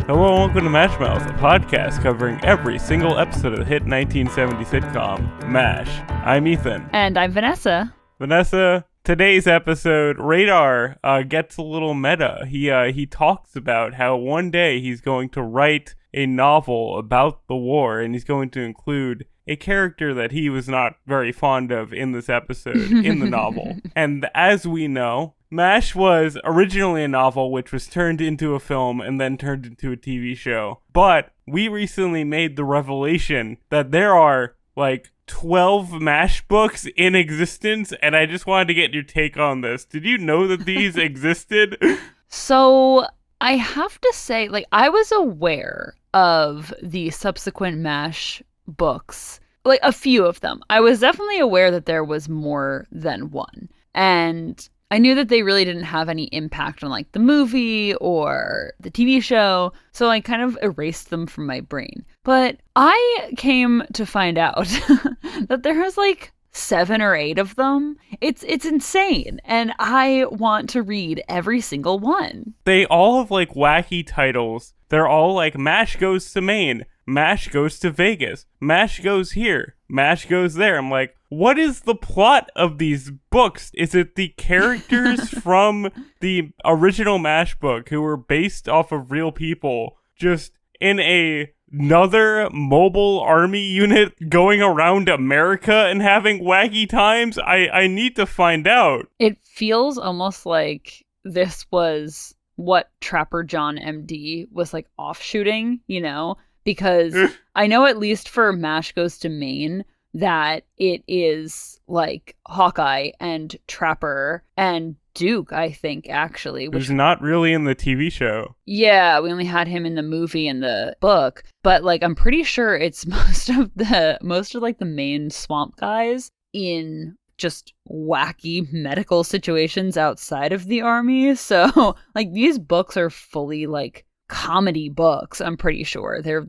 Hello and welcome to MASHmouth, a podcast covering every single episode of the hit 1970 sitcom, MASH. I'm Ethan. And I'm Vanessa. Vanessa, today's episode, Radar gets a little meta. He talks about how one day he's going to write a novel about the war, and he's going to include a character that he was not very fond of in this episode in the novel. And as we know, MASH was originally a novel which was turned into a film and then turned into a TV show. But we recently made the revelation that there are like 12 MASH books in existence, and I just wanted to get your take on this. Did you know that these existed? So I have to say, I was aware of the subsequent MASH books, a few of them. I was definitely aware that there was more than one. And I knew that they really didn't have any impact on the movie or the TV show, so I kind of erased them from my brain. But I came to find out that there was 7 or 8 of them. It's insane, and I want to read every single one. They all have wacky titles. They're all MASH goes to Maine, MASH goes to Vegas, MASH goes here, MASH goes there. I'm like, what is the plot of these books? Is it the characters from the original MASH book who were based off of real people just in another mobile army unit going around America and having wacky times? I need to find out. It feels almost like this was what Trapper John MD was offshooting, because I know at least for MASH Goes to Maine that it is Hawkeye and Trapper and Duke, I think, actually. Which is not really in the TV show. Yeah, we only had him in the movie and the book, but I'm pretty sure it's most of the main swamp guys in just wacky medical situations outside of the army. So these books are fully comedy books, I'm pretty sure. They're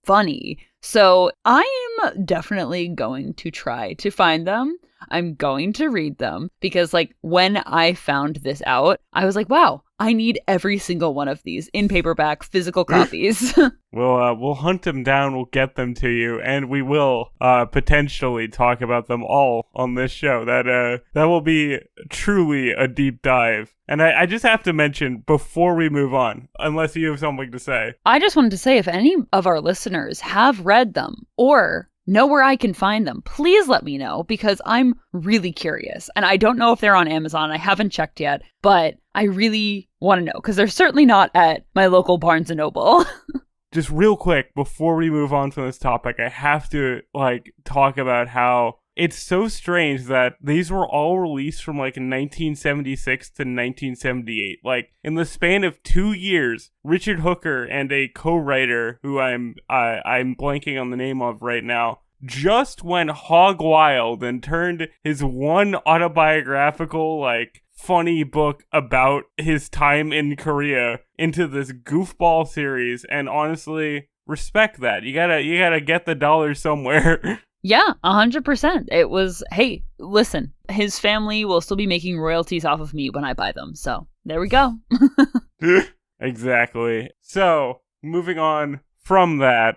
funny. So I'm definitely going to try to find them. I'm going to read them because when I found this out, I was wow, I need every single one of these in paperback, physical copies. We'll hunt them down, we'll get them to you, and we will potentially talk about them all on this show. That will be truly a deep dive. And I just have to mention before we move on, unless you have something to say. I just wanted to say, if any of our listeners have read them or know where I can find them, please let me know, because I'm really curious. And I don't know if they're on Amazon. I haven't checked yet, but I really want to know, because they're certainly not at my local Barnes & Noble. Just real quick, before we move on from this topic, I have to talk about how it's so strange that these were all released from 1976 to 1978. In the span of 2 years, Richard Hooker and a co-writer who I'm blanking on the name of right now just went hog wild and turned his one autobiographical funny book about his time in Korea into this goofball series. And honestly, respect that. You gotta get the dollars somewhere. Yeah, 100%. It was, hey, listen, his family will still be making royalties off of me when I buy them. So there we go. Exactly. So moving on from that,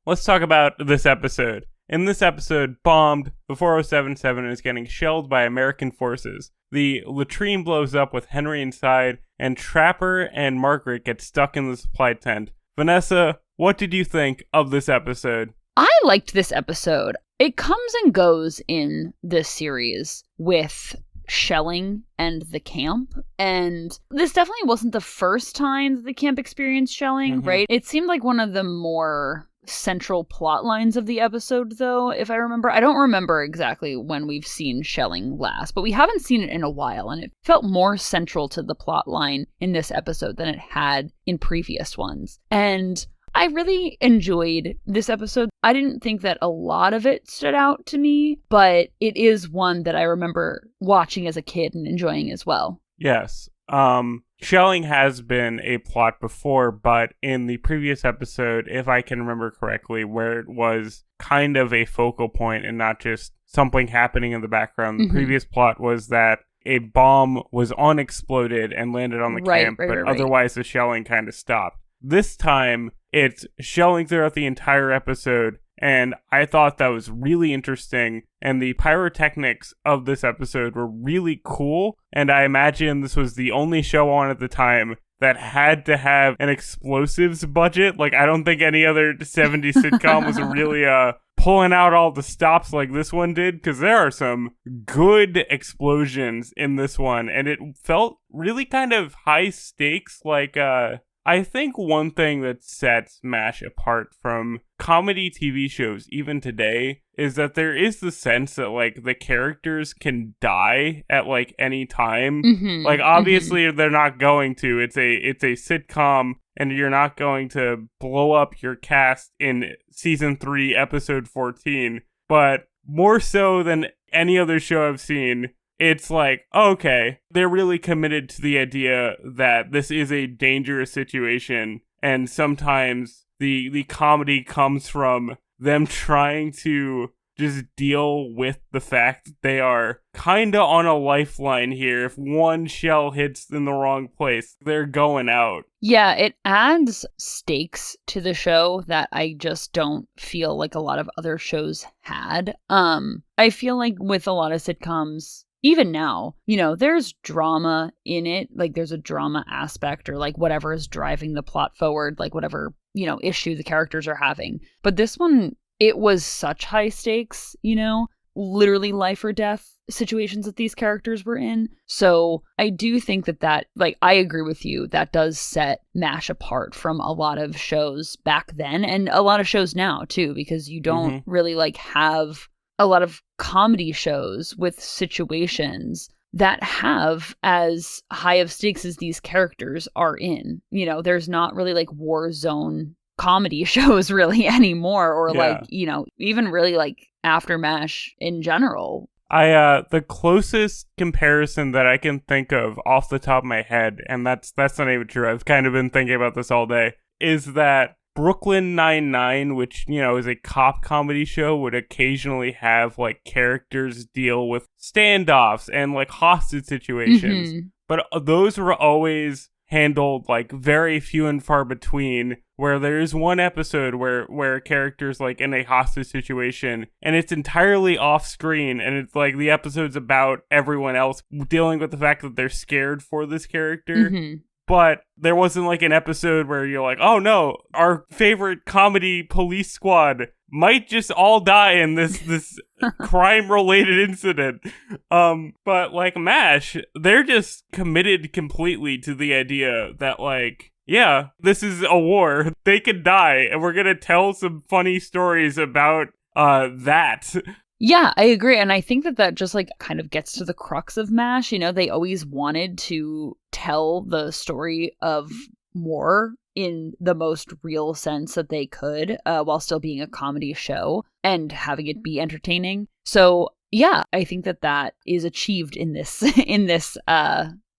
let's talk about this episode. In this episode, Bombed, the 4077 is getting shelled by American forces. The latrine blows up with Henry inside, and Trapper and Margaret get stuck in the supply tent. Vanessa, what did you think of this episode? I liked this episode. It comes and goes in this series with shelling and the camp, and this definitely wasn't the first time that the camp experienced shelling, right? It seemed like one of the more central plot lines of the episode, though, if I remember. I don't remember exactly when we've seen shelling last, but we haven't seen it in a while, and it felt more central to the plot line in this episode than it had in previous ones. And I really enjoyed this episode. I didn't think that a lot of it stood out to me, but it is one that I remember watching as a kid and enjoying as well. Yes. Shelling has been a plot before, but in the previous episode, if I can remember correctly, where it was kind of a focal point and not just something happening in the background, the previous plot was that a bomb was unexploded and landed on the camp, but otherwise the shelling kind of stopped. This time, it's shelling throughout the entire episode, and I thought that was really interesting, and the pyrotechnics of this episode were really cool, and I imagine this was the only show on at the time that had to have an explosives budget. Like, I don't think any other 70s sitcom was really pulling out all the stops like this one did, because there are some good explosions in this one, and it felt really kind of high stakes. Like, I think one thing that sets MASH apart from comedy TV shows even today is that there is the sense that, like, the characters can die at, like, any time. Mm-hmm, like, obviously, they're not going to. It's a sitcom, and you're not going to blow up your cast in season 3, episode 14. But more so than any other show I've seen, it's like, okay, they're really committed to the idea that this is a dangerous situation, and sometimes the comedy comes from them trying to just deal with the fact that they are kinda on a lifeline here. If one shell hits in the wrong place, they're going out. Yeah, it adds stakes to the show that I just don't feel like a lot of other shows had. I feel like with a lot of sitcoms, even now, you know, there's drama in it. Like, there's a drama aspect, or like whatever is driving the plot forward, like whatever, you know, issue the characters are having. But this one, it was such high stakes, you know, literally life or death situations that these characters were in. So I do think that, like, I agree with you, that does set MASH apart from a lot of shows back then, and a lot of shows now too, because you don't really like have a lot of comedy shows with situations that have as high of stakes as these characters are in. You know, there's not really like war zone comedy shows really anymore, or like, you know, even really like after MASH in general. The closest comparison that I can think of off the top of my head, and that's not even true, I've kind of been thinking about this all day, is that Brooklyn Nine-Nine, which, you know, is a cop comedy show, would occasionally have, like, characters deal with standoffs and, like, hostage situations. But those were always handled, like, very few and far between, where there is one episode where characters, like, in a hostage situation, and it's entirely off screen, and it's, like, the episode's about everyone else dealing with the fact that they're scared for this character. But there wasn't like an episode where you're like, oh no, our favorite comedy police squad might just all die in this crime-related incident. But like MASH, they're just committed completely to the idea that, like, yeah, this is a war. They could die, and we're gonna tell some funny stories about that. Yeah, I agree. And I think that just like kind of gets to the crux of MASH. You know, they always wanted to tell the story of war in the most real sense that they could, while still being a comedy show and having it be entertaining. So yeah, I think that is achieved in this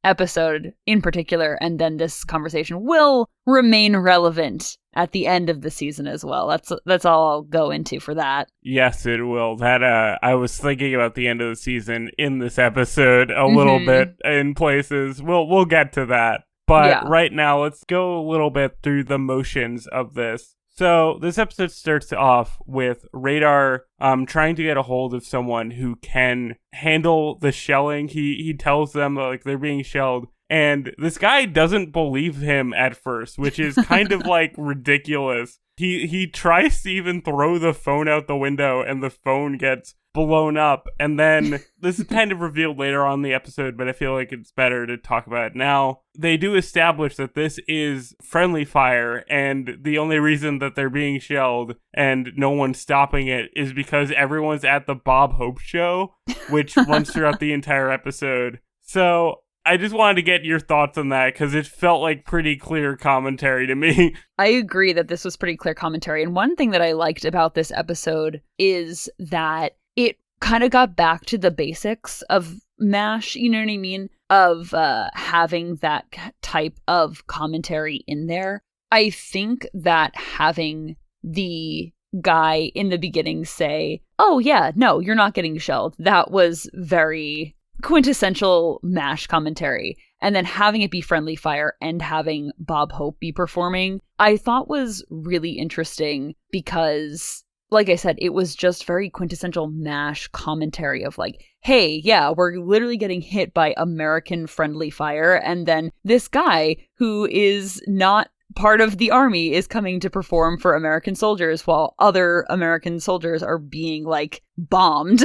episode in particular, and then this conversation will remain relevant at the end of the season as well. That's all I'll go into for that. Yes, it will. That I was thinking about the end of the season in this episode a little bit in places. We'll get to that. But right now, let's go a little bit through the motions of this. So this episode starts off with Radar trying to get a hold of someone who can handle the shelling. He tells them like they're being shelled, and this guy doesn't believe him at first, which is kind of like ridiculous. He tries to even throw the phone out the window, and the phone gets blown up. And then this is kind of revealed later on in the episode, but I feel like it's better to talk about it now. They do establish that this is friendly fire, and the only reason that they're being shelled and no one's stopping it is because everyone's at the Bob Hope show, which runs throughout the entire episode. So I just wanted to get your thoughts on that, because it felt like pretty clear commentary to me. I agree that this was pretty clear commentary. And one thing that I liked about this episode is that it kind of got back to the basics of MASH, you know what I mean? Of having that type of commentary in there. I think that having the guy in the beginning say, oh yeah, no, you're not getting shelled, that was very quintessential MASH commentary, and then having it be friendly fire and having Bob Hope be performing, I thought was really interesting because, like I said, it was just very quintessential MASH commentary of like, hey, yeah, we're literally getting hit by American friendly fire, and then this guy who is not part of the army is coming to perform for American soldiers while other American soldiers are being like bombed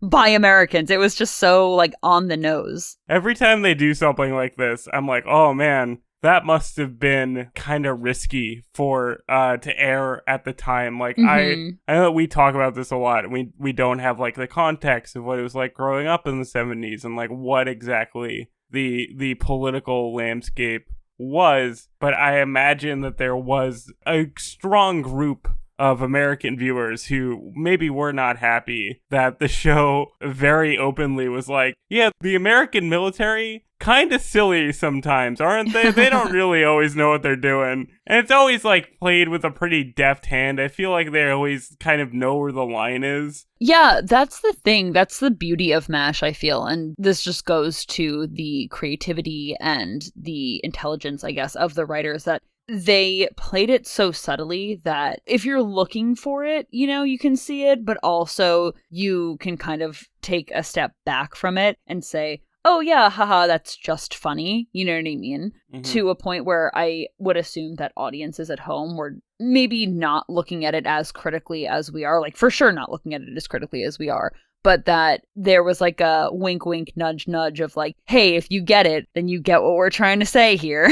by Americans. It was just so like on the nose. Every time they do something like this, I'm like, oh man, that must have been kind of risky for to air at the time. Like I know that we talk about this a lot. We don't have like the context of what it was like growing up in the 70s and like what exactly the political landscape was, but I imagine that there was a strong group of American viewers who maybe were not happy that the show very openly was like, yeah, the American military kind of silly sometimes, aren't they? They don't really always know what they're doing. And it's always like played with a pretty deft hand. I feel like they always kind of know where the line is. Yeah, that's the thing. That's the beauty of MASH, I feel. And this just goes to the creativity and the intelligence, I guess, of the writers, that they played it so subtly that if you're looking for it, you know, you can see it, but also you can kind of take a step back from it and say, oh yeah, haha, that's just funny, you know what I mean? To a point where I would assume that audiences at home were maybe not looking at it as critically as we are, like for sure not looking at it as critically as we are, but that there was like a wink, wink, nudge, nudge of like, hey, if you get it, then you get what we're trying to say here.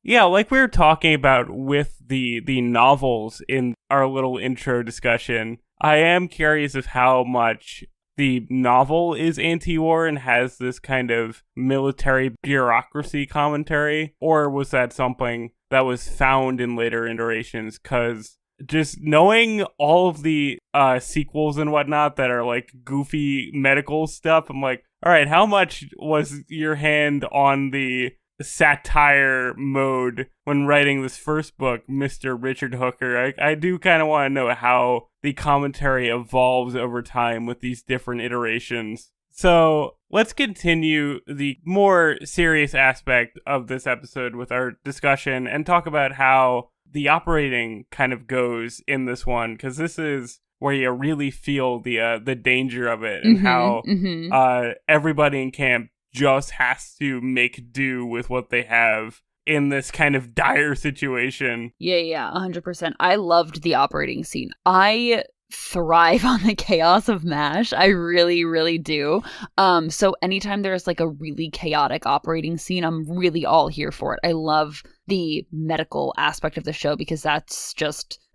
Yeah, like we were talking about with the novels in our little intro discussion, I am curious of how much the novel is anti-war and has this kind of military bureaucracy commentary, or was that something that was found in later iterations? Because just knowing all of the sequels and whatnot that are like goofy medical stuff, I'm like, all right, how much was your hand on the satire mode when writing this first book, Mr. Richard Hooker? I do kind of want to know how the commentary evolves over time with these different iterations. So let's continue the more serious aspect of this episode with our discussion and talk about how the operating kind of goes in this one, because this is where you really feel the danger of it and how everybody in camp just has to make do with what they have in this kind of dire situation. Yeah, 100%. I loved the operating scene. I thrive on the chaos of MASH. I really, really do. So anytime there's like a really chaotic operating scene, I'm really all here for it. I love the medical aspect of the show because that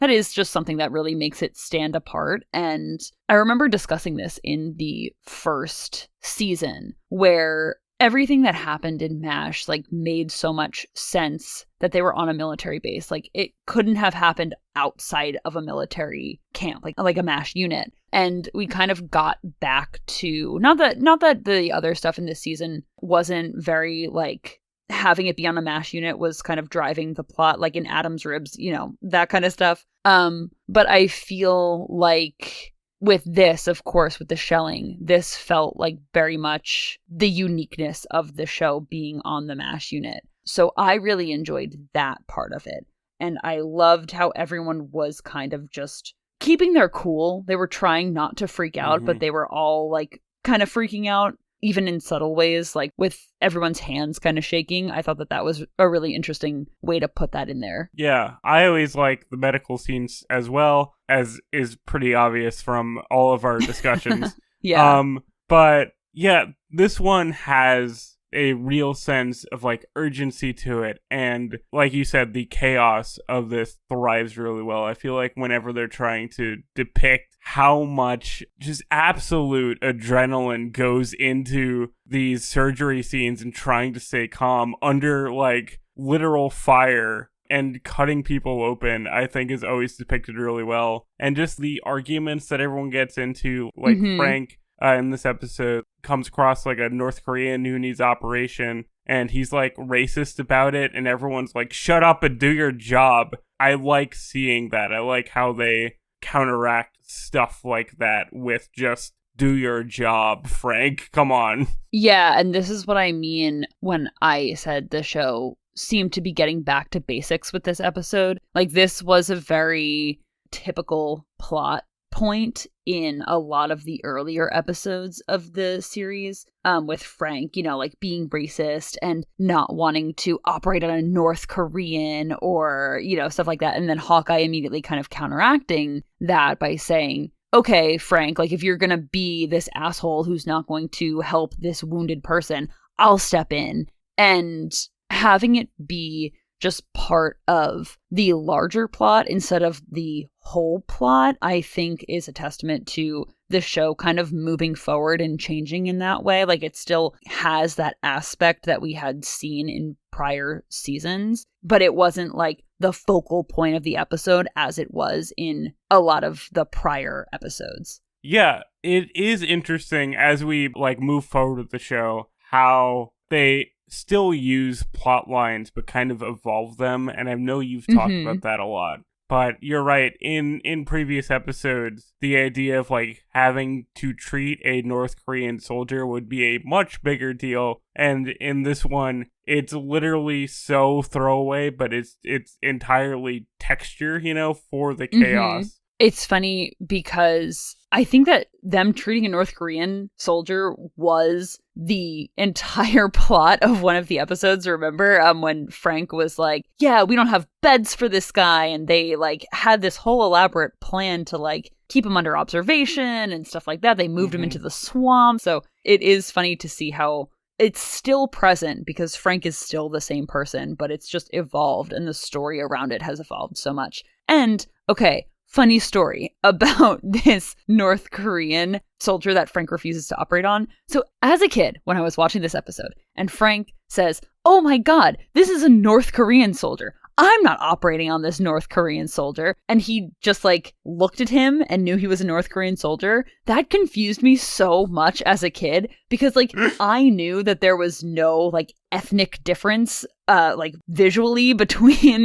is just something that really makes it stand apart. And I remember discussing this in the first season where everything that happened in MASH like made so much sense that they were on a military base. Like it couldn't have happened outside of a military camp, like a MASH unit. And we kind of got back to not that the other stuff in this season wasn't very like having it be on a MASH unit was kind of driving the plot, like in Adam's Ribs, you know, that kind of stuff. But I feel like with this, of course, with the shelling, this felt like very much the uniqueness of the show being on the MASH unit. So I really enjoyed that part of it. And I loved how everyone was kind of just keeping their cool. They were trying not to freak out, but they were all like kind of freaking out, even in subtle ways, like with everyone's hands kind of shaking. I thought that was a really interesting way to put that in there. Yeah, I always like the medical scenes as well, as is pretty obvious from all of our discussions. Yeah. But yeah, this one has a real sense of like urgency to it, and like you said, the chaos of this thrives really well. I feel like whenever they're trying to depict how much just absolute adrenaline goes into these surgery scenes and trying to stay calm under like literal fire and cutting people open, I think is always depicted really well. And just the arguments that everyone gets into, like Frank in this episode comes across like a North Korean who needs operation, and he's like racist about it, and everyone's like, shut up and do your job. I like seeing that. I like how they counteract stuff like that with just do your job, Frank. Come on. Yeah, and this is what I mean when I said the show seemed to be getting back to basics with this episode. Like, this was a very typical plot point in a lot of the earlier episodes of the series, with Frank, you know, like being racist and not wanting to operate on a North Korean or, you know, stuff like that. And then Hawkeye immediately kind of counteracting that by saying, okay, Frank, like, if you're going to be this asshole who's not going to help this wounded person, I'll step in. And having it be just part of the larger plot instead of the whole plot, I think is a testament to the show kind of moving forward and changing in that way. Like, it still has that aspect that we had seen in prior seasons, but it wasn't like the focal point of the episode as it was in a lot of the prior episodes. Yeah, it is interesting as we like move forward with the show, how they still use plot lines but kind of evolve them, and I know you've talked about that a lot. But you're right, in previous episodes, the idea of like having to treat a North Korean soldier would be a much bigger deal, and in this one, it's literally so throwaway, but it's entirely texture, you know, for the chaos. It's funny because I think that them treating a North Korean soldier was the entire plot of one of the episodes. Remember when Frank was like, yeah, we don't have beds for this guy. And they like had this whole elaborate plan to like keep him under observation and stuff like that. They moved him into the swamp. So it is funny to see how it's still present because Frank is still the same person, but it's just evolved and the story around it has evolved so much. And okay, funny story about this North Korean soldier that Frank refuses to operate on. So as a kid, when I was watching this episode, and Frank says, oh my God, this is a North Korean soldier. I'm not operating on this North Korean soldier. And he just like looked at him and knew he was a North Korean soldier. That confused me so much as a kid because like I knew that there was no like ethnic difference like visually between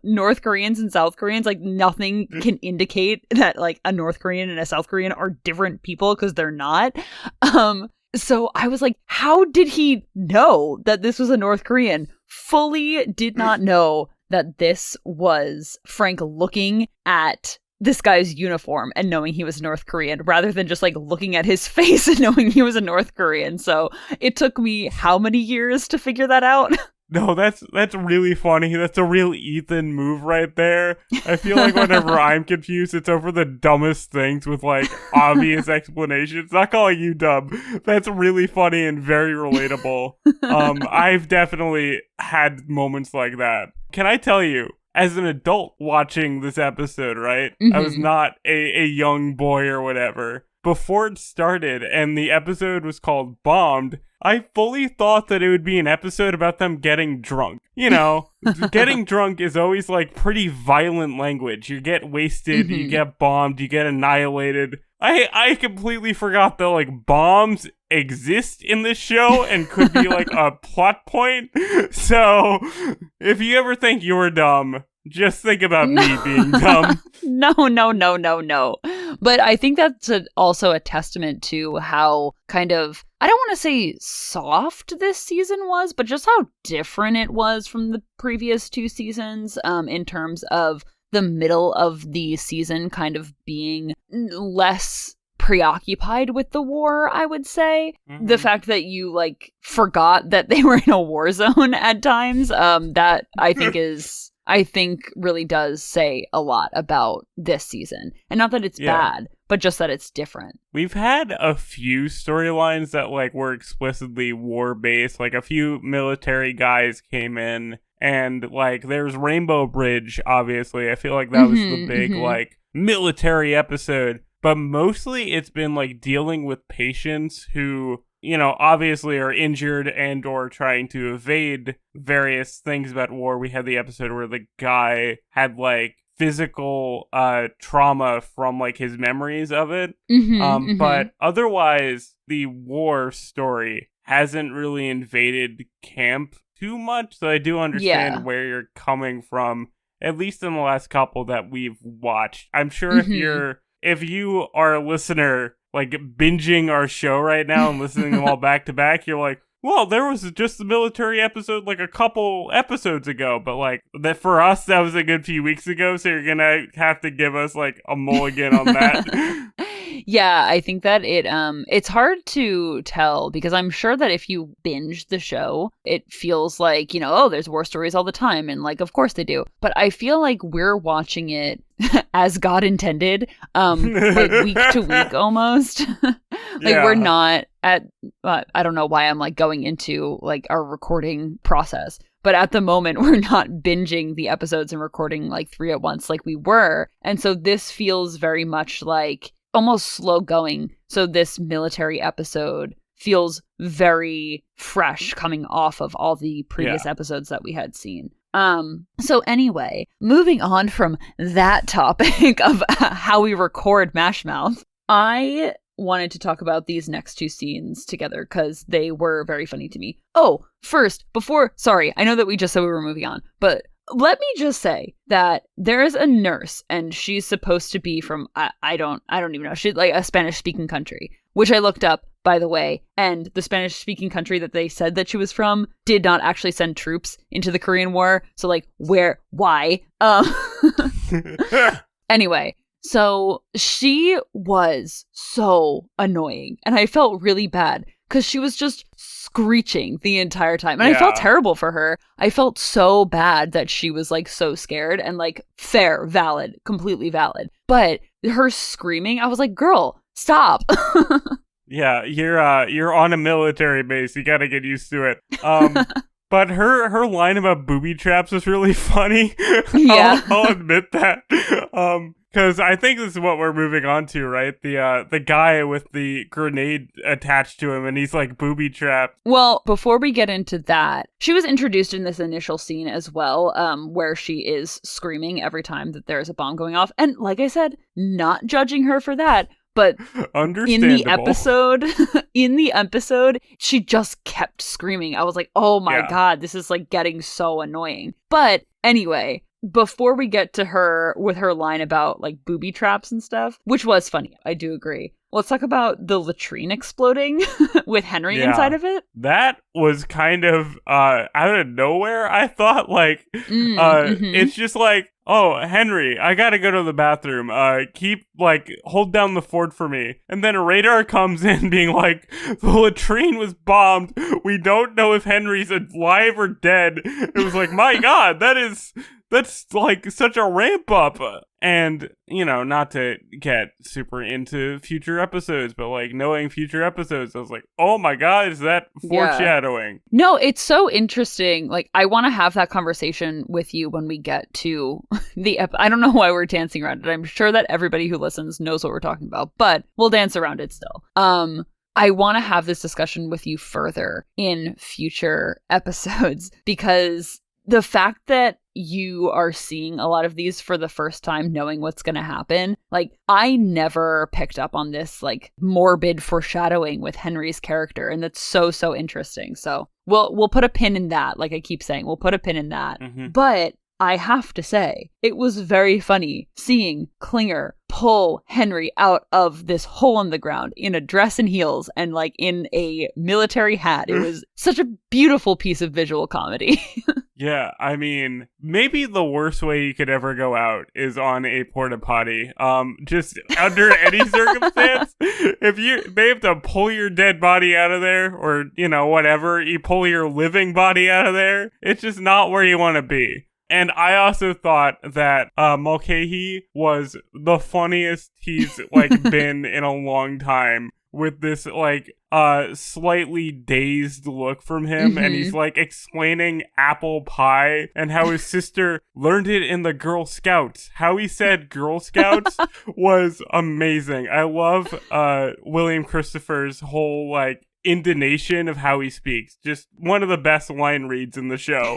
North Koreans and South Koreans. Like nothing can indicate that like a North Korean and a South Korean are different people because they're not. So I was like, how did he know that this was a North Korean? Fully did not know that this was Frank looking at this guy's uniform and knowing he was North Korean rather than just like looking at his face and knowing he was a North Korean. So it took me how many years to figure that out? No, that's really funny. That's a real Ethan move right there. I feel like whenever I'm confused, it's over the dumbest things with like obvious explanations. Not calling you dumb. That's really funny and very relatable. I've definitely had moments like that. Can I tell you, as an adult watching this episode, right? I was not a young boy or whatever. Before it started and the episode was called Bombed, I fully thought that it would be an episode about them getting drunk. You know, getting drunk is always like pretty violent language. You get wasted, you get bombed, you get annihilated. I completely forgot that like bombs exist in this show and could be like a plot point. So if you ever think you're dumb, just think about me being dumb. No. But I think that's also a testament to how kind of, I don't want to say soft this season was, but just how different it was from the previous two seasons in terms of the middle of the season kind of being less preoccupied with the war, I would say. The fact that you like forgot that they were in a war zone at times, that I think really does say a lot about this season. And not that it's bad, but just that it's different. We've had a few storylines that like were explicitly war-based. Like a few military guys came in and like there's Rainbow Bridge, obviously. I feel like that was the big like military episode. But mostly it's been like dealing with patients who, you know, obviously are injured and or trying to evade various things about war. We had the episode where the guy had like physical trauma from like his memories of it. But otherwise, the war story hasn't really invaded camp too much, so I do understand where you're coming from, at least in the last couple that we've watched. I'm sure if you are a listener, like, binging our show right now and listening to them all back to back, you're like, well, there was just the military episode like a couple episodes ago, but like that for us, that was a good few weeks ago. So you're gonna have to give us like a mulligan on that. Yeah, I think that it's hard to tell because I'm sure that if you binge the show, it feels like, you know, oh, there's war stories all the time. And like, of course they do. But I feel like we're watching it as God intended, like week to week almost. We're not at, I don't know why I'm like going into like our recording process. But at the moment, we're not binging the episodes and recording like 3 at once like we were. And so this feels very much like almost slow going. So this military episode feels very fresh coming off of all the previous episodes that we had seen. So anyway, moving on from that topic of how we record MASHmouth, I wanted to talk about these next 2 scenes together because they were very funny to me. Oh, first, sorry, I know that we just said we were moving on, but let me just say that there is a nurse and she's supposed to be from, I don't even know. She's like a Spanish speaking country, which I looked up, by the way. And the Spanish speaking country that they said that she was from did not actually send troops into the Korean War. So like why? Anyway, so she was so annoying and I felt really bad because she was just screeching the entire time. And I felt terrible for her. I felt so bad that she was like so scared and like fair, valid, completely valid. But her screaming, I was like, girl, stop. Yeah, you're on a military base. You got to get used to it. But her line about booby traps was really funny. Yeah. I'll admit that. Because I think this is what we're moving on to, right? The guy with the grenade attached to him, and he's like booby trapped. Well, before we get into that, she was introduced in this initial scene as well, where she is screaming every time that there's a bomb going off. And like I said, not judging her for that. But in the episode, she just kept screaming. I was like, oh my God, this is like getting so annoying. But anyway, before we get to her with her line about like booby traps and stuff, which was funny, I do agree. Let's talk about the latrine exploding with Henry inside of it. That was kind of out of nowhere. I thought like it's just like, oh, Henry, I gotta go to the bathroom. Hold down the fort for me. And then a radar comes in being like, the latrine was bombed. We don't know if Henry's alive or dead. It was like, my God, that's like such a ramp up. And, you know, not to get super into future episodes, but like knowing future episodes, I was like, oh my God, is that foreshadowing? No, it's so interesting. Like, I want to have that conversation with you when we get to the I don't know why we're dancing around it. I'm sure that everybody who listens knows what we're talking about, but we'll dance around it still. I want to have this discussion with you further in future episodes because the fact that you are seeing a lot of these for the first time, knowing what's going to happen, like I never picked up on this like morbid foreshadowing with Henry's character, and that's so interesting. So we'll put a pin in that. Like I keep saying, we'll put a pin in that. Mm-hmm. But I have to say, it was very funny seeing Klinger pull Henry out of this hole in the ground in a dress and heels and like in a military hat. It was such a beautiful piece of visual comedy. Yeah, I mean, maybe the worst way you could ever go out is on a porta potty. Just under any circumstance, they have to pull your dead body out of there, or you know whatever, you pull your living body out of there. It's just not where you want to be. And I also thought that Mulcahy was the funniest he's like been in a long time, with this like slightly dazed look from him. Mm-hmm. And he's like explaining apple pie and how his sister learned it in the Girl Scouts. How he said Girl Scouts was amazing. I love William Christopher's whole like intonation of how he speaks. Just one of the best line reads in the show.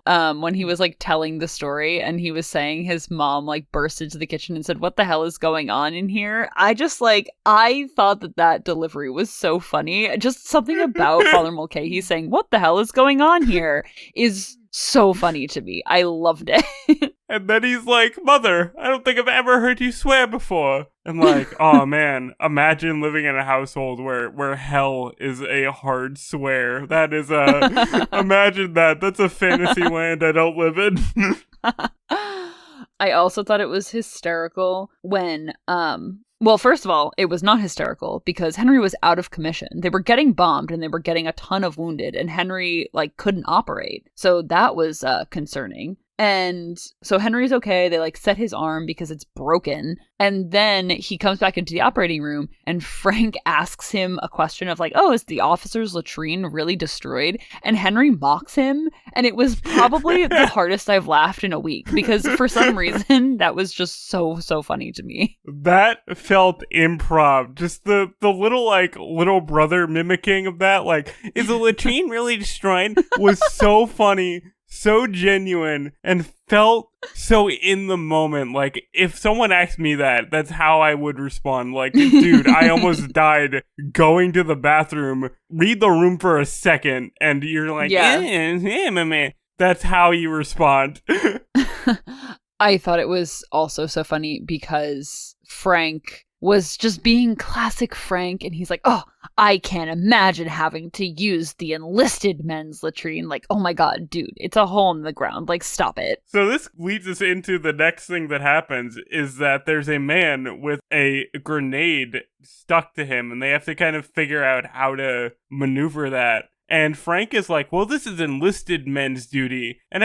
When he was like telling the story and he was saying his mom like burst into the kitchen and said, "What the hell is going on in here?" I thought that delivery was so funny. Just something about Father Mulcahy saying, "What the hell is going on here?" is so funny to me. I loved it. And then he's like, "Mother, I don't think I've ever heard you swear before." I'm like, oh man, imagine living in a household where hell is a hard swear. That is imagine that. That's a fantasy land I don't live in. I also thought it was hysterical when, well, first of all, it was not hysterical because Henry was out of commission. They were getting bombed and they were getting a ton of wounded and Henry, like, couldn't operate. So that was concerning. And so Henry's okay. They like set his arm because it's broken. And then he comes back into the operating room and Frank asks him a question of like, "Oh, is the officer's latrine really destroyed?" And Henry mocks him. And it was probably the hardest I've laughed in a week because for some reason that was just so funny to me. That felt improv. Just the little like little brother mimicking of that. Like, "Is the latrine really destroyed?" was so funny. So genuine and felt so in the moment. Like, if someone asked me that, that's how I would respond. Like, dude, I almost died going to the bathroom. Read the room for a second, and you're like, man. That's how you respond. I thought it was also so funny because Frank was just being classic Frank, and he's like, "Oh, I can't imagine having to use the enlisted men's latrine." Like, oh my god, dude, it's a hole in the ground. Like, stop it. So this leads us into the next thing that happens is that there's a man with a grenade stuck to him, and they have to kind of figure out how to maneuver that. And Frank is like, "Well, this is enlisted men's duty." And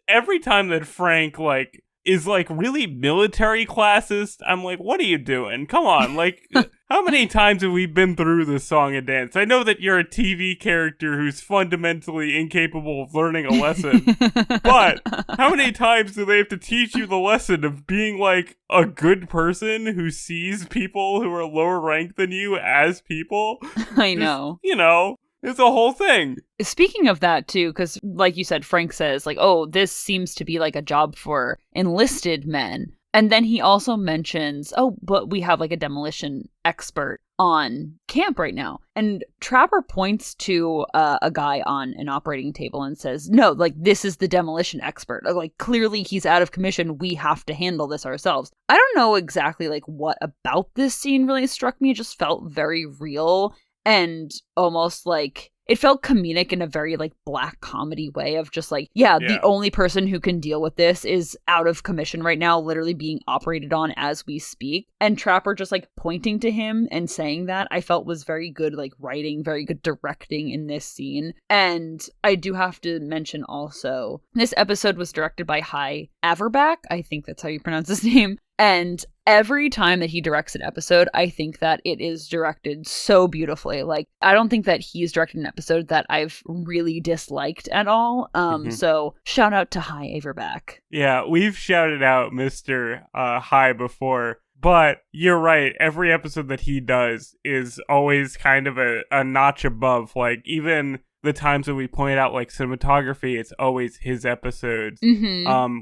every time that Frank, like, is like really military classist, I'm like, what are you doing? Come on, like, how many times have we been through this song and dance? I know that you're a TV character who's fundamentally incapable of learning a lesson, but how many times do they have to teach you the lesson of being like a good person who sees people who are lower ranked than you as people? I know. You know, it's a whole thing. Speaking of that, too, because like you said, Frank says, like, "Oh, this seems to be like a job for enlisted men." And then he also mentions, "Oh, but we have like a demolition expert on camp right now." And Trapper points to a guy on an operating table and says, "No, like, this is the demolition expert. Like, clearly he's out of commission. We have to handle this ourselves." I don't know exactly like what about this scene really struck me. It just felt very real. And almost like it felt comedic in a very like black comedy way of just like, the only person who can deal with this is out of commission right now, literally being operated on as we speak. And Trapper just like pointing to him and saying that, I felt was very good like writing, very good directing in this scene. And I do have to mention also, this episode was directed by Hy Averback. I think that's how you pronounce his name. And every time that he directs an episode, I think that it is directed so beautifully. Like, I don't think that he's directed an episode that I've really disliked at all. So shout out to Hy Averback. Yeah, we've shouted out Mr. Hy before. But you're right, every episode that he does is always kind of a notch above. Like, even the times that we point out like cinematography, it's always his episodes,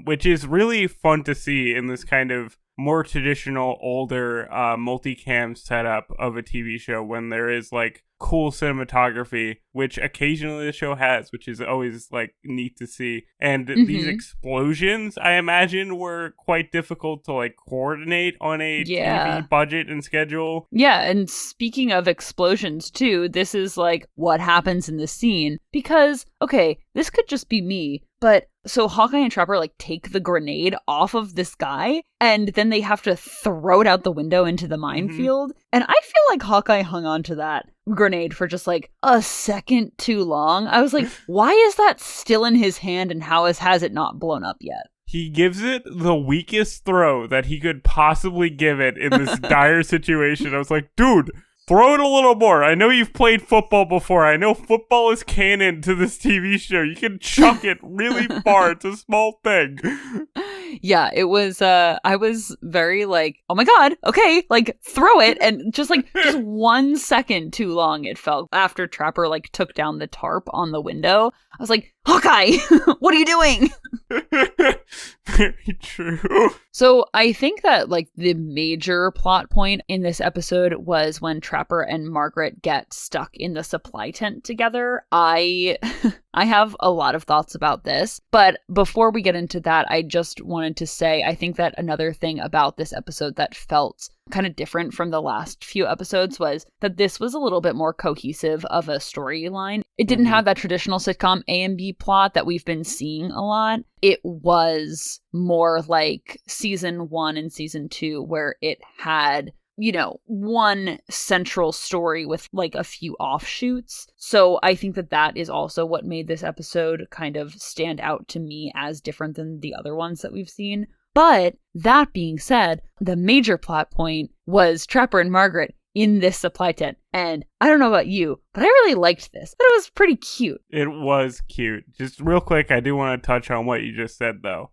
which is really fun to see in this kind of more traditional, older multicam setup of a TV show when there is like cool cinematography, which occasionally the show has, which is always like neat to see. And these explosions, I imagine, were quite difficult to like coordinate on a TV budget and schedule. Yeah, and speaking of explosions too, this is like what happens in the scene because, okay, this could just be me, but so Hawkeye and Trapper like take the grenade off of this guy and then they have to throw it out the window into the minefield. And I feel like Hawkeye hung on to that grenade for just like a second too long. I was like, why is that still in his hand and how has it not blown up yet? He gives it the weakest throw that he could possibly give it in this dire situation. I was like, dude, throw it a little more. I know you've played football before. I know football is canon to this TV show. You can chuck it really far. It's a small thing. Yeah, it was I was very like, oh my god, okay, like throw it, and just 1 second too long it felt after Trapper like took down the tarp on the window. I was like, Hawkeye, what are you doing? Very true. So I think that like the major plot point in this episode was when Trapper and Margaret get stuck in the supply tent together. I have a lot of thoughts about this, but before we get into that, I just wanted to say I think that another thing about this episode that felt kind of different from the last few episodes was that this was a little bit more cohesive of a storyline. It didn't have that traditional sitcom A and B plot that we've been seeing a lot. It was more like season 1 and season 2 where it had, you know, one central story with like a few offshoots. So I think that that is also what made this episode kind of stand out to me as different than the other ones that we've seen. But that being said, the major plot point was Trapper and Margaret in this supply tent. And I don't know about you, but I really liked this. But it was pretty cute. It was cute. Just real quick, I do want to touch on what you just said, though.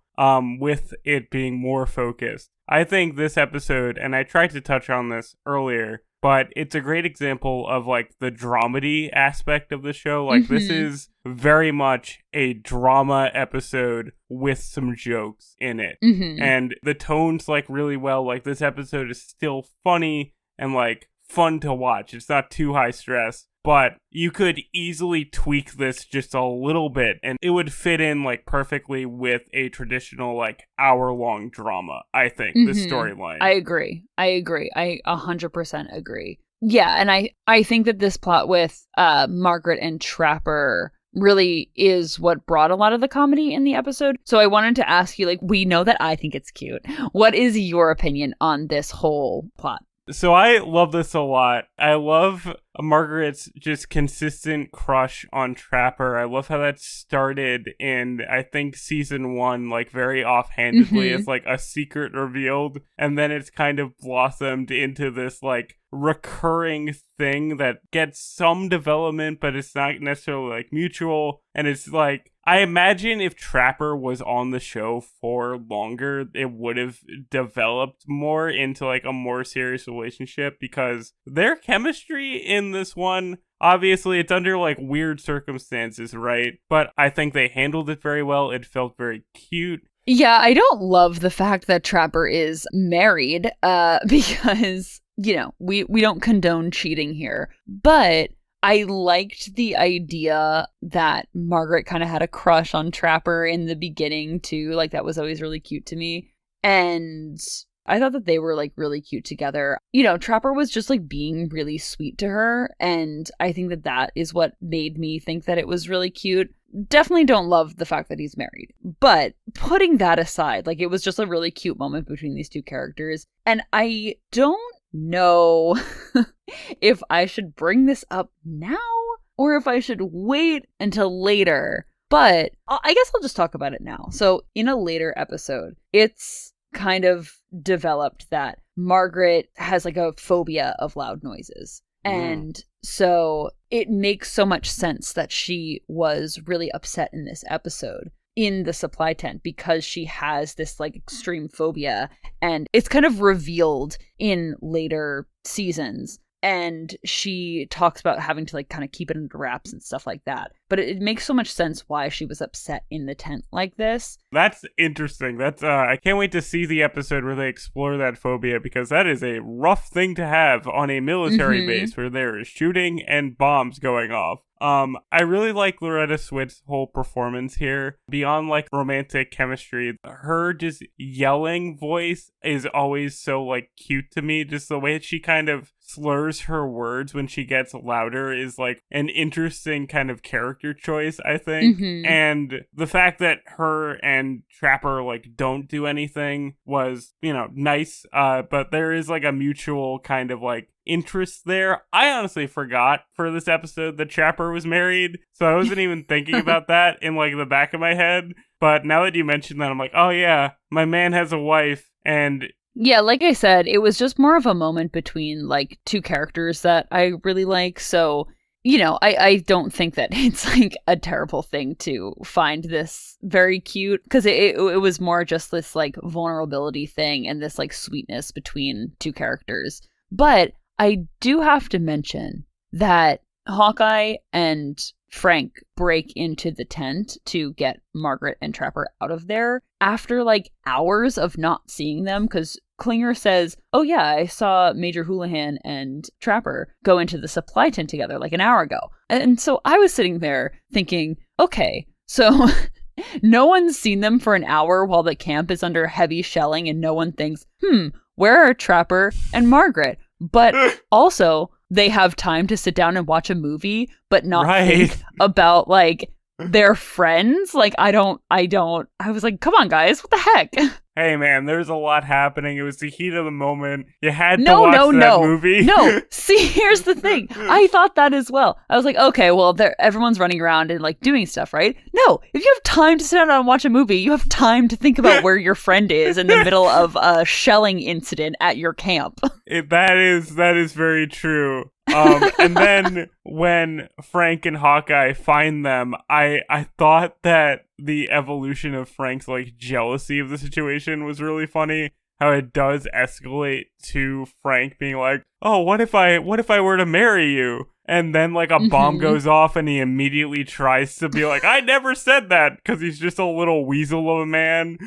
With it being more focused. I think this episode, and I tried to touch on this earlier, but it's a great example of like the dramedy aspect of the show. Like this is very much a drama episode with some jokes in it. And the tone's like really well. Like this episode is still funny and like fun to watch. It's not too high stress, but you could easily tweak this just a little bit and it would fit in like perfectly with a traditional like hour-long drama, I think, the storyline. I agree. I 100% agree. Yeah, and I think that this plot with Margaret and Trapper really is what brought a lot of the comedy in the episode. So I wanted to ask you, like, we know that I think it's cute. What is your opinion on this whole plot? So I love this a lot. I love Margaret's just consistent crush on Trapper. I love how that started in, I think, season 1, like very offhandedly as like a secret revealed. And then it's kind of blossomed into this like recurring thing that gets some development, but it's not necessarily like mutual. And it's like, I imagine if Trapper was on the show for longer, it would have developed more into like a more serious relationship because their chemistry in this one, obviously it's under like weird circumstances, right? But I think they handled it very well. It felt very cute. Yeah, I don't love the fact that Trapper is married because, you know, we don't condone cheating here. But I liked the idea that Margaret kind of had a crush on Trapper in the beginning too. Like that was always really cute to me. And I thought that they were like really cute together. You know, Trapper was just like being really sweet to her. And I think that that is what made me think that it was really cute. Definitely don't love the fact that he's married. But putting that aside, like it was just a really cute moment between these two characters. And I don't know if I should bring this up now or if I should wait until later. But I guess I'll just talk about it now. So in a later episode, it's kind of developed that Margaret has like a phobia of loud noises. And so it makes so much sense that she was really upset in this episode in the supply tent because she has this like extreme phobia, and it's kind of revealed in later seasons. And she talks about having to like kind of keep it under wraps and stuff like that. But it makes so much sense why she was upset in the tent like this. That's interesting. That's I can't wait to see the episode where they explore that phobia, because that is a rough thing to have on a military base where there is shooting and bombs going off. I really like Loretta Swit's whole performance here. Beyond like romantic chemistry, her just yelling voice is always so like cute to me. Just the way she kind of slurs her words when she gets louder is like an interesting kind of character choice, I think. And the fact that her and Trapper like don't do anything was, you know, nice. But there is like a mutual kind of like interest there. I honestly forgot for this episode that Trapper was married, so I wasn't even thinking about that in like the back of my head. But now that you mentioned that, I'm like, oh yeah, my man has a wife. And yeah, like I said, it was just more of a moment between like two characters that I really like. So, you know, I don't think that it's like a terrible thing to find this very cute, because it was more just this like vulnerability thing and this like sweetness between two characters. But I do have to mention that Hawkeye and Frank break into the tent to get Margaret and Trapper out of there after like hours of not seeing them, because Klinger says, oh yeah, I saw Major Houlihan and Trapper go into the supply tent together like an hour ago. And so I was sitting there thinking, okay, so no one's seen them for an hour while the camp is under heavy shelling, and no one thinks, where are Trapper and Margaret? But also, they have time to sit down and watch a movie, but not think about like their friends. Like, I was like, come on, guys, what the heck? Hey, man, there's a lot happening. It was the heat of the moment. You had to watch that movie. No, see, here's the thing. I thought that as well. I was like, okay, well, everyone's running around and like doing stuff, right? No, if you have time to sit down and watch a movie, you have time to think about where your friend is in the middle of a shelling incident at your camp. That is very true. And then when Frank and Hawkeye find them, I thought that the evolution of Frank's like jealousy of the situation was really funny. How it does escalate to Frank being like, "Oh, what if I were to marry you?" And then like a bomb goes off, and he immediately tries to be like, "I never said that," because he's just a little weasel of a man.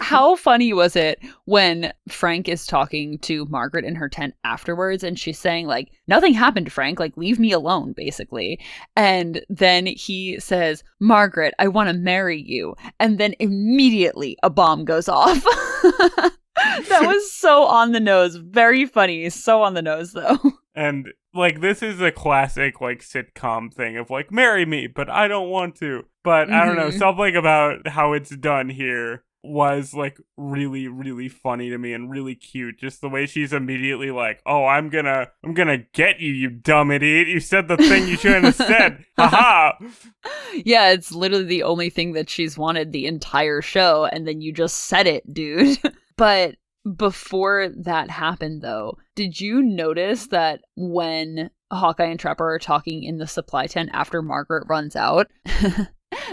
How funny was it when Frank is talking to Margaret in her tent afterwards, and she's saying like, nothing happened, Frank, like leave me alone, basically. And then he says, Margaret, I want to marry you. And then immediately a bomb goes off. That was so on the nose. Very funny. So on the nose, though. And like, this is a classic like sitcom thing of like, marry me, but I don't want to. But I don't know, something about how it's done here was like really, really funny to me and really cute. Just the way she's immediately like, "Oh, I'm gonna get you, you dumb idiot. You said the thing you shouldn't have said. Haha." Yeah, it's literally the only thing that she's wanted the entire show, and then you just said it, dude. But before that happened, though, did you notice that when Hawkeye and Trapper are talking in the supply tent after Margaret runs out,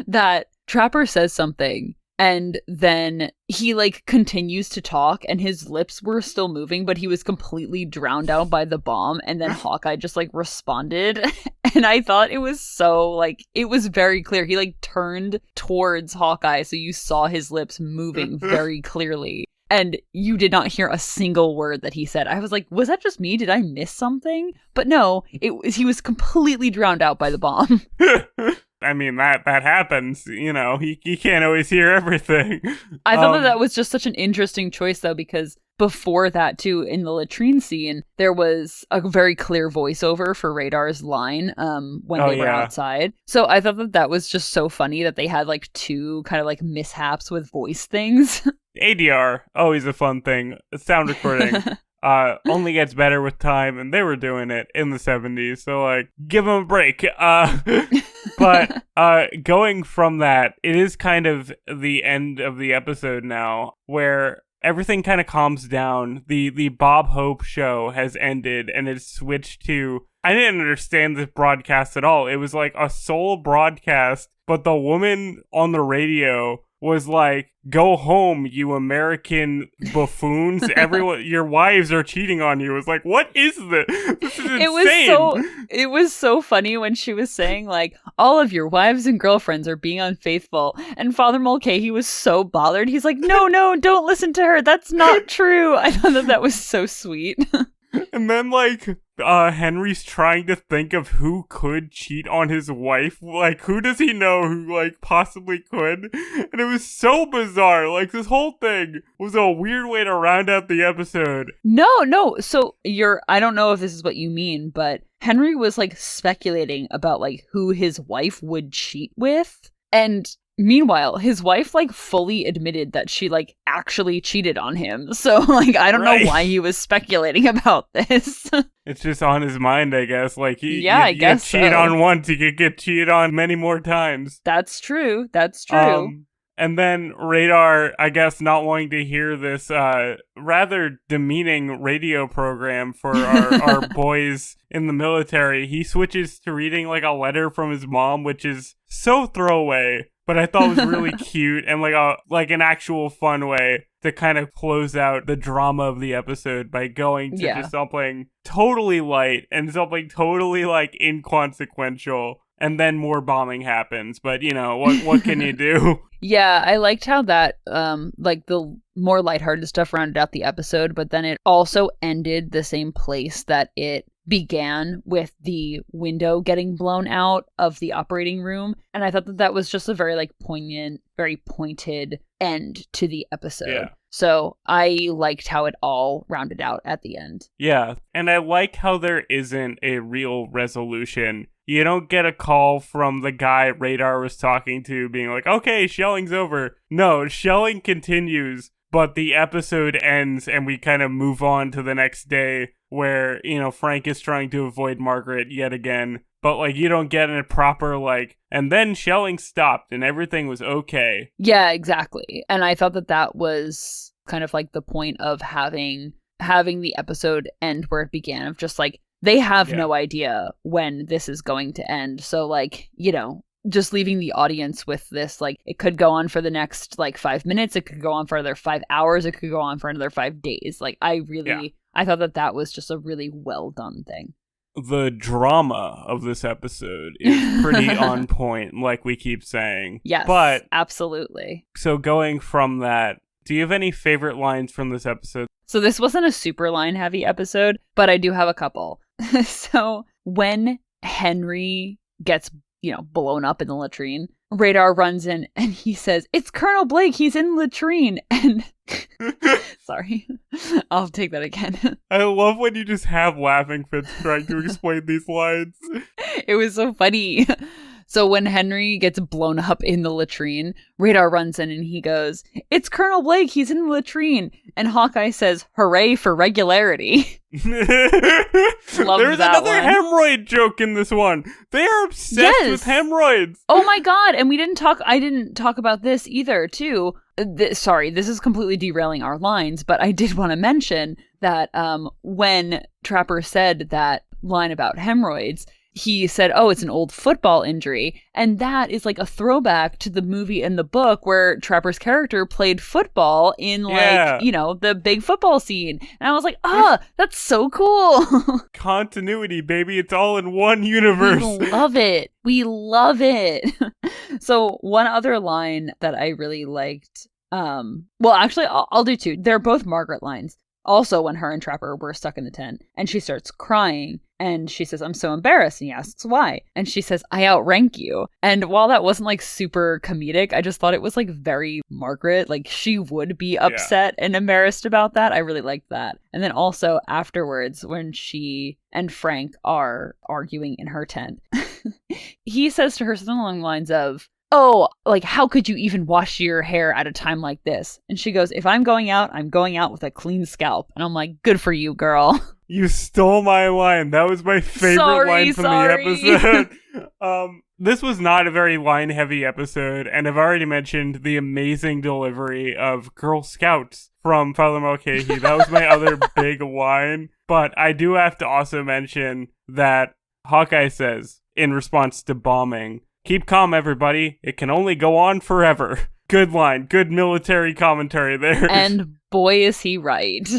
that Trapper says something, and then he like continues to talk, and his lips were still moving, but he was completely drowned out by the bomb. And then Hawkeye just like responded. And I thought it was so like, it was very clear. He like turned towards Hawkeye, so you saw his lips moving very clearly. And you did not hear a single word that he said. I was like, was that just me? Did I miss something? But no, he was completely drowned out by the bomb. I mean, that happens, you know, he can't always hear everything. I thought that was just such an interesting choice, though, because before that, too, in the latrine scene, there was a very clear voiceover for Radar's line when they were outside. So I thought that was just so funny that they had like two kind of like mishaps with voice things. ADR, always a fun thing. Sound recording. Only gets better with time, and they were doing it in the 70s, so like, give them a break. But going from that, it is kind of the end of the episode now, where everything kind of calms down. The Bob Hope show has ended, and it's switched to, I didn't understand this broadcast at all. It was like a sole broadcast, but the woman on the radio was like, "Go home, you American buffoons. Everyone, your wives are cheating on you." It was like, what is this? This is insane. It was so funny when she was saying like, all of your wives and girlfriends are being unfaithful. And Father Mulcahy was so bothered. He's like, no, don't listen to her. That's not true. I thought that was so sweet. And then like, Henry's trying to think of who could cheat on his wife. Like, who does he know who, like, possibly could? And it was so bizarre. Like, this whole thing was a weird way to round out the episode. No. So I don't know if this is what you mean, but Henry was, like, speculating about, like, who his wife would cheat with. And meanwhile, his wife, like, fully admitted that she, like, actually cheated on him. So, like, I don't know why he was speculating about this. It's just on his mind, I guess. Like, I guess you cheat on once, you could get cheated on many more times. That's true. And then Radar, I guess, not wanting to hear this rather demeaning radio program for our boys in the military, he switches to reading like a letter from his mom, which is so throwaway, but I thought was really cute and like an actual fun way to kind of close out the drama of the episode by going to just something totally light and something totally like inconsequential. And then more bombing happens, but what can you do? Yeah, I liked how that like the more lighthearted stuff rounded out the episode, but then it also ended the same place that it began, with the window getting blown out of the operating room. And I thought that was just a very like poignant, very pointed end to the episode. Yeah. So I liked how it all rounded out at the end. Yeah, and I like how there isn't a real resolution. You don't get a call from the guy Radar was talking to being like, okay, shelling's over. No, shelling continues, but the episode ends and we kind of move on to the next day where, Frank is trying to avoid Margaret yet again. But, like, you don't get a proper, like, and then shelling stopped and everything was okay. Yeah, exactly. And I thought that was kind of like the point of having the episode end where it began, of just like, they have no idea when this is going to end. So, like, just leaving the audience with this, like, it could go on for the next, like, 5 minutes. It could go on for another 5 hours. It could go on for another 5 days. Like, I thought that was just a really well done thing. The drama of this episode is pretty on point, like we keep saying. Yes, but absolutely. So going from that, do you have any favorite lines from this episode? So this wasn't a super line-heavy episode, but I do have a couple. So when Henry gets, blown up in the latrine, Radar runs in and he says, "It's Colonel Blake, he's in the latrine." And sorry, I'll take that again. I love when you just have laughing fits trying to explain these lines. It was so funny. So when Henry gets blown up in the latrine, Radar runs in and he goes, "It's Colonel Blake, he's in the latrine." And Hawkeye says, "Hooray for regularity." There's another hemorrhoid joke in this one. They are obsessed with hemorrhoids. Oh my god, and I didn't talk about this either, too. Sorry, this is completely derailing our lines, but I did want to mention that when Trapper said that line about hemorrhoids, he said, "Oh, it's an old football injury." And that is like a throwback to the movie and the book where Trapper's character played football in the big football scene. And I was like, that's so cool. Continuity, baby. It's all in one universe. We love it. So one other line that I really liked, actually, I'll do two. They're both Margaret lines. Also, when her and Trapper were stuck in the tent, and she starts crying, and she says, "I'm so embarrassed," and he asks why, and she says, "I outrank you." And while that wasn't like super comedic, I just thought it was like very Margaret, like she would be upset and embarrassed about that. I really liked that. And then also afterwards, when she and Frank are arguing in her tent, he says to her something along the lines of, "Oh, like, how could you even wash your hair at a time like this?" And she goes, "If I'm going out with a clean scalp." And I'm like, good for you, girl. You stole my line. That was my favorite line from the episode. This was not a very line-heavy episode, and I've already mentioned the amazing delivery of Girl Scouts from Father Mulcahy. That was my other big line. But I do have to also mention that Hawkeye says, in response to bombing, "Keep calm, everybody. It can only go on forever." Good line. Good military commentary there. And boy, is he right.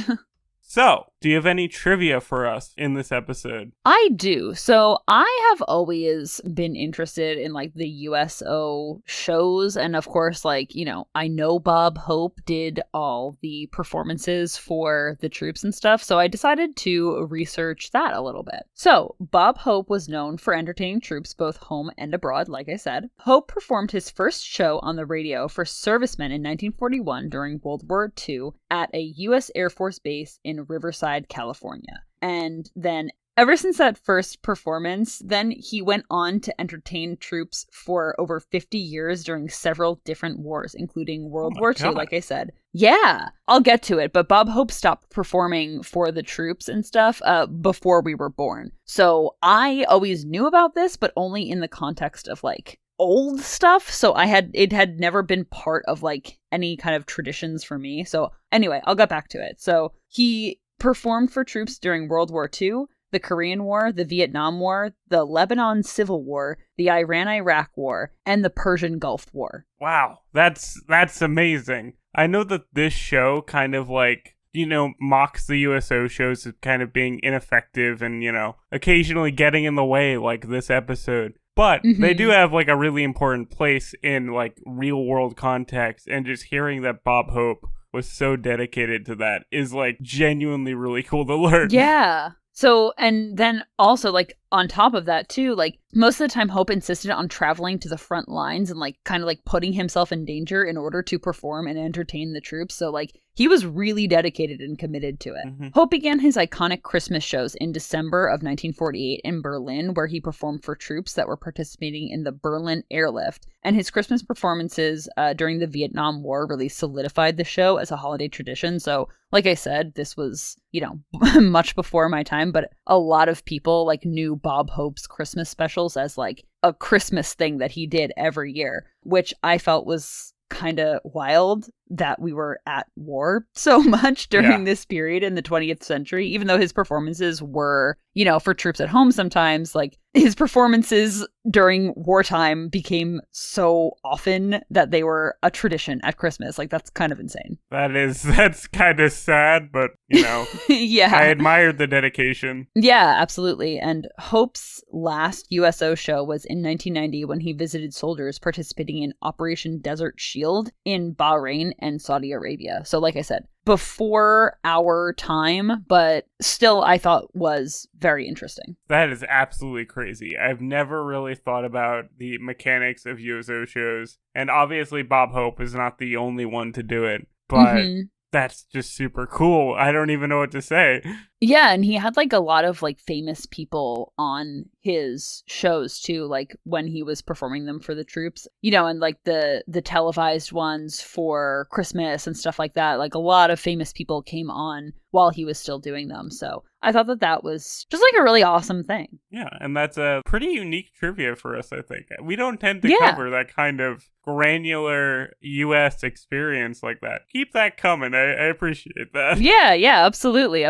So, do you have any trivia for us in this episode? I do. So, I have always been interested in, like, the USO shows. And, of course, like, I know Bob Hope did all the performances for the troops and stuff. So, I decided to research that a little bit. So, Bob Hope was known for entertaining troops both home and abroad, like I said. Hope performed his first show on the radio for servicemen in 1941 during World War II at a U.S. Air Force base in Riverside, California. And then ever since that first performance, then he went on to entertain troops for over 50 years during several different wars, including World War II, like I said. Yeah, I'll get to it, but Bob Hope stopped performing for the troops and stuff before we were born. So I always knew about this, but only in the context of, like, old stuff, so it had never been part of like any kind of traditions for me. So anyway, I'll get back to it. So he performed for troops during World War II, the Korean War, the Vietnam War, the Lebanon Civil War, the Iran-Iraq War, and the Persian Gulf War. Wow, that's amazing. I know that this show kind of like, you know, mocks the USO shows as kind of being ineffective and, you know, occasionally getting in the way like this episode. But they do have like a really important place in like real world context, and just hearing that Bob Hope was so dedicated to that is like genuinely really cool to learn. Yeah. So, and then also, like, on top of that, too, like, most of the time Hope insisted on traveling to the front lines and, like, kind of, like, putting himself in danger in order to perform and entertain the troops. So, like, he was really dedicated and committed to it. Hope began his iconic Christmas shows in December of 1948 in Berlin, where he performed for troops that were participating in the Berlin Airlift. And his Christmas performances during the Vietnam War really solidified the show as a holiday tradition. So, like I said, this was, you know, much before my time, but a lot of people, like, knew Bob Hope's Christmas specials as, like, a Christmas thing that he did every year, which I felt was kind of wild that we were at war so much during this period in the 20th century, even though his performances were, you know, for troops at home sometimes, like, his performances during wartime became so often that they were a tradition at Christmas. Like, that's kind of insane. That's kind of sad, but, you know, yeah, I admired the dedication. Yeah, absolutely. And Hope's last USO show was in 1990 when he visited soldiers participating in Operation Desert Shield in Bahrain and Saudi Arabia. So, like I said, before our time, but still I thought was very interesting. That is absolutely crazy. I've never really thought about the mechanics of USO shows, and obviously Bob Hope is not the only one to do it, but that's just super cool. I don't even know what to say. Yeah, and he had like a lot of like famous people on his shows too, like when he was performing them for the troops, you know, and like the televised ones for Christmas and stuff like that. Like a lot of famous people came on while he was still doing them. So I thought that was just like a really awesome thing. Yeah, and that's a pretty unique trivia for us, I think. We don't tend to cover that kind of granular US experience like that. Keep that coming. I appreciate that. Yeah, absolutely.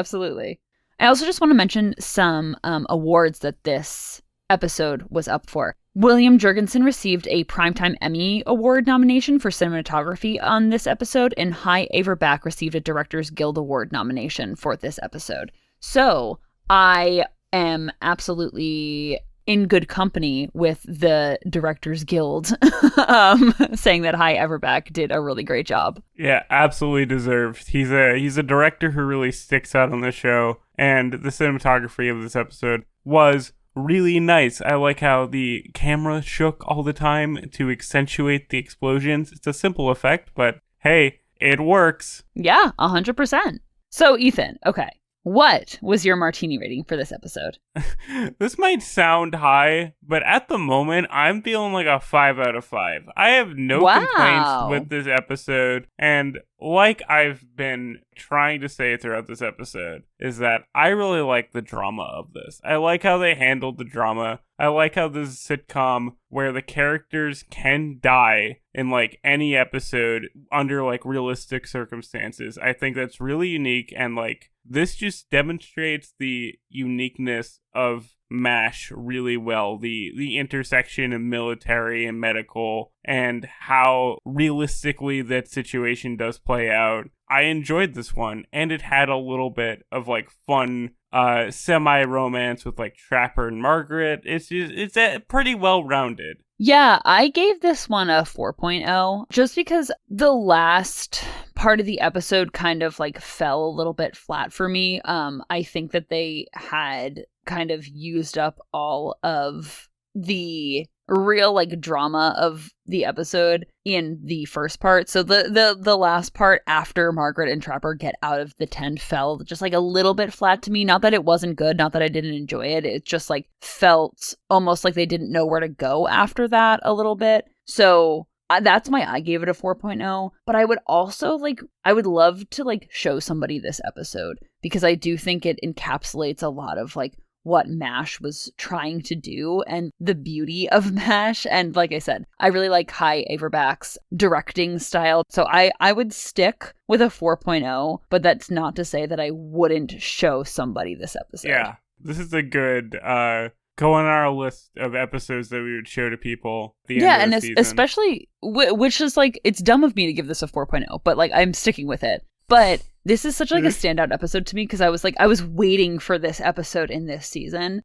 I also just want to mention some awards that this episode was up for. William Jurgensen received a Primetime Emmy Award nomination for cinematography on this episode, and Hy Averback received a Directors Guild Award nomination for this episode. So I am absolutely in good company with the Directors Guild saying that Hy Averback did a really great job. Yeah, absolutely deserved. He's a director who really sticks out on the show, and the cinematography of this episode was really nice. I like how the camera shook all the time to accentuate the explosions. It's a simple effect, but hey, it works. Yeah, 100%. So Ethan, okay. What was your martini rating for this episode? This might sound high, but at the moment, I'm feeling like a 5 out of 5. I have no complaints with this episode, and like I've been trying to say throughout this episode, is that I really like the drama of this. I like how they handled the drama. I like how this is a sitcom where the characters can die in like any episode under like realistic circumstances. I think that's really unique, and like this just demonstrates the uniqueness of MASH really well. The intersection of military and medical, and how realistically that situation does play out. I enjoyed this one, and it had a little bit of like fun semi-romance with like Trapper and Margaret. It's pretty well-rounded. Yeah, I gave this one a 4.0 just because the last part of the episode kind of like fell a little bit flat for me. I think that they had kind of used up all of the real like drama of the episode in the first part. So the last part after Margaret and Trapper get out of the tent fell just like a little bit flat to me. Not that it wasn't good, not that I didn't enjoy it. It just like felt almost like they didn't know where to go after that a little bit. So that's why I gave it a 4.0. But I would also like, I would love to like show somebody this episode, because I do think it encapsulates a lot of like what MASH was trying to do and the beauty of MASH. And like I said, I really like Kai Averback's directing style. So I would stick with a 4.0, but that's not to say that I wouldn't show somebody this episode. Yeah, this is a good go on our list of episodes that we would show to people. And especially, which is like, it's dumb of me to give this a 4.0, but like I'm sticking with it. But this is such like a standout episode to me because I was waiting for this episode in this season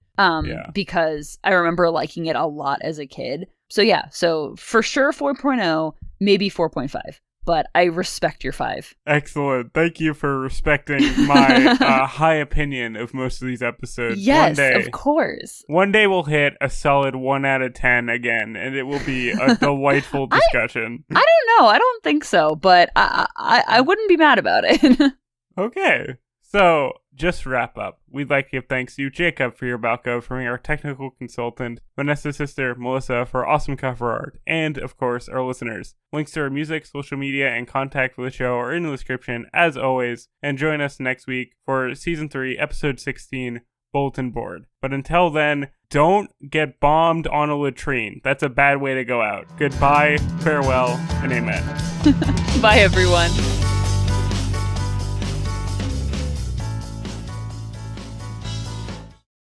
because I remember liking it a lot as a kid. So for sure 4.0, maybe 4.5. But I respect your 5. Excellent. Thank you for respecting my high opinion of most of these episodes. Yes, of course. One day we'll hit a solid 1 out of 10 again, and it will be a delightful discussion. I don't know. I don't think so, but I wouldn't be mad about it. Okay. So, just to wrap up, we'd like to give thanks to you, Jacob, for your Balco, from our technical consultant, Vanessa's sister, Melissa, for awesome cover art, and, of course, our listeners. Links to our music, social media, and contact for the show are in the description, as always, and join us next week for Season 3, Episode 16, Bulletin Board. But until then, don't get bombed on a latrine. That's a bad way to go out. Goodbye, farewell, and amen. Bye, everyone.